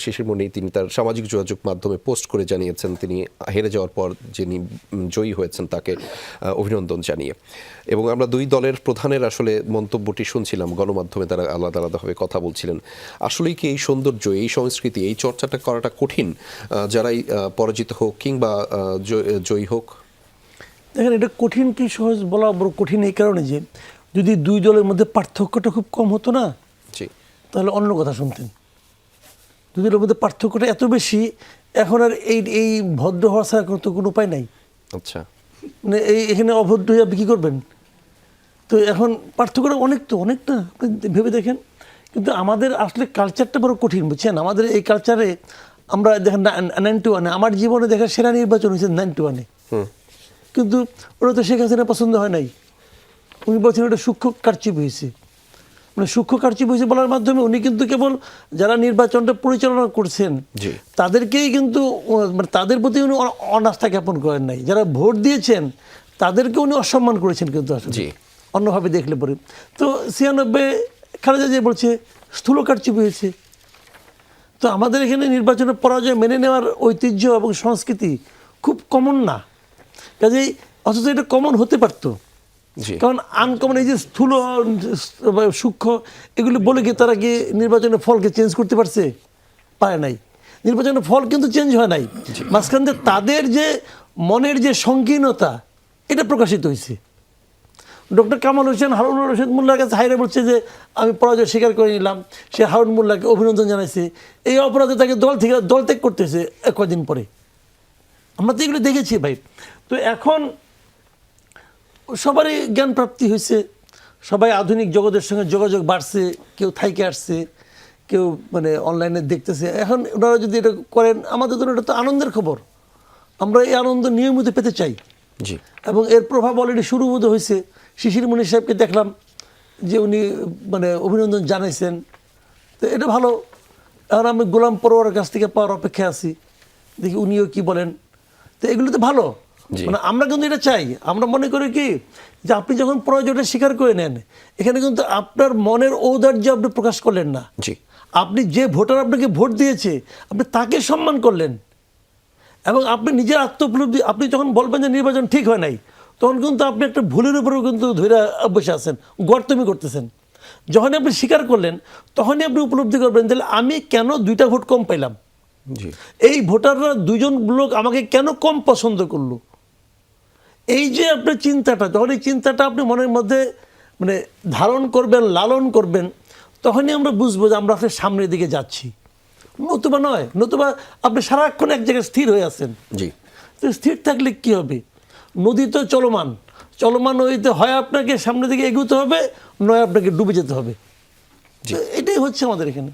শিশিরমণি তিনি তার সামাজিক যোগাযোগ মাধ্যমে পোস্ট করে জানিয়েছেন তিনি হেরে যাওয়ার পর যিনি জয়ী হয়েছেন তাকে অভিনন্দন জানিয়ে। এবং আমরা দুই দলের প্রধানের আসলে মন্তব্যটি শুনছিলাম, গণমাধ্যমে তারা আলাদা আলাদাভাবে কথা বলছিলেন। আসলেই কি এই সৌন্দর্য, এই সংস্কৃতি, এই চর্চাটা করাটা কঠিন যারাই পরাজিত হোক কিংবা জয়ী হোক? দেখেন, এটা কঠিন কি সহজ বলা বড় কঠিন এই কারণে যে যদি দুই দলের মধ্যে পার্থক্যটা খুব কম হতো না, তাহলে অন্য কথা শুনতেন। দুই দলের মধ্যে পার্থক্যটা এত বেশি, এখন আর এই ভদ্র হওয়া ছাড়া তো কোনো উপায় নাই। আচ্ছা, মানে এখানে অভদ্র হয়ে আপনি কী করবেন? তো এখন পার্থক্যটা অনেকটা আপনি ভেবে দেখেন। কিন্তু আমাদের আসলে কালচারটা বড় কঠিন, বুঝছেন? আমাদের এই কালচারে আমরা দেখেন 91 আমার জীবনে দেখা সেরা নির্বাচন হয়েছে 91-এ, কিন্তু ওটা তো শেখ হাসিনা পছন্দ হয় নাই। উনি বলছেন ওটা সূক্ষ্ম কারচুপি হয়েছে। মানে সূক্ষ্ম কারচুপি হয়েছে বলার মাধ্যমে উনি কিন্তু কেবল যারা নির্বাচনটা পরিচালনা করছেন তাদেরকেই কিন্তু মানে তাদের প্রতি উনি অনাস্থা জ্ঞাপন করেন নাই। যারা ভোট দিয়েছেন তাদেরকে উনি অসম্মান করেছেন কিন্তু আসলে অন্যভাবে দেখলে পরে। তো 96 খালেদা জিয়া বলছে স্থূল কারচুপি হয়েছে। তো আমাদের এখানে নির্বাচনের পরাজয় মেনে নেওয়ার ঐতিহ্য এবং সংস্কৃতি খুব কমন না, কাজেই অথচ এটা কমন হতে পারতো। কারণ আনকমন এই যে স্থূল সূক্ষ্ম এগুলি বলে গিয়ে তারা গিয়ে নির্বাচনের ফলকে চেঞ্জ করতে পারছে? পারে নাই। নির্বাচনের ফল কিন্তু চেঞ্জ হয় নাই, মাঝখান দিয়ে তাদের যে মনের যে সংকীর্ণতা এটা প্রকাশিত হয়েছে। ডক্টর কামাল হোসেন হারুন রশিদ মোল্লার কাছে হাইরে বলছে যে আমি পরাজয় স্বীকার করে নিলাম, সে হারুন মোল্লাকে অভিনন্দন জানাইছে। এই অপরাধে তাকে দল ত্যাগ করতেছে কদিন পরে। আমরা তো এগুলো দেখেছি ভাই। তো এখন সবারই জ্ঞান প্রাপ্তি হয়েছে, সবাই আধুনিক জগতের সঙ্গে যোগাযোগ বাড়ছে, কেউ থাইকে আসছে, কেউ মানে অনলাইনে দেখতেছে। এখন ওনারা যদি এটা করেন আমাদের জন্য এটা তো আনন্দের খবর। আমরা এই আনন্দ নিয়মিত পেতে চাই এবং এর প্রভাব অলরেডি শুরু হয়েছে। শিশিরমণি সাহেবকে দেখলাম যে উনি মানে অভিনন্দন জানাইছেন, তো এটা ভালো। এখন আমি গোলাম পরোয়ারের কাছ থেকে পাওয়ার অপেক্ষা আছি, দেখি উনিও কি বলেন। তো এগুলো তো ভালো, মানে আমরা কিন্তু এটা চাই। আমরা মনে করি কি যে আপনি যখন পরাজয়টা স্বীকার করে নেন, এখানে কিন্তু আপনার মনের ঔদার্য আপনি প্রকাশ করলেন না। আপনি যে ভোটার আপনাকে ভোট দিয়েছে আপনি তাকে সম্মান করলেন এবং আপনি নিজের আত্মোপলব্ধি, আপনি যখন বলবেন যে নির্বাচন ঠিক হয় নাই তখন কিন্তু আপনি একটা ভুলের উপরেও কিন্তু ধরে বসে আছেন, গর্তমি করতেছেন। যখনই আপনি স্বীকার করলেন তখনই আপনি উপলব্ধি করবেন তাহলে আমি কেন 2টা ভোট কম পাইলাম, এই ভোটাররা 2জন লোক আমাকে কেন কম পছন্দ করলো। এই যে আপনার চিন্তাটা, যখন এই চিন্তাটা আপনি মনের মধ্যে মানে ধারণ করবেন, লালন করবেন, তখনই আমরা বুঝবো যে আমরা আসলে সামনের দিকে যাচ্ছি। নতুবা নয়, নতুবা আপনি সারাক্ষণ এক জায়গায় স্থির হয়ে আছেন। তো স্থির থাকলে কি হবে? নদী তো চলমান নদীতে হয় আপনাকে সামনের দিকে এগোতে হবে, নয় আপনাকে ডুবে যেতে হবে। এটাই হচ্ছে আমাদের এখানে।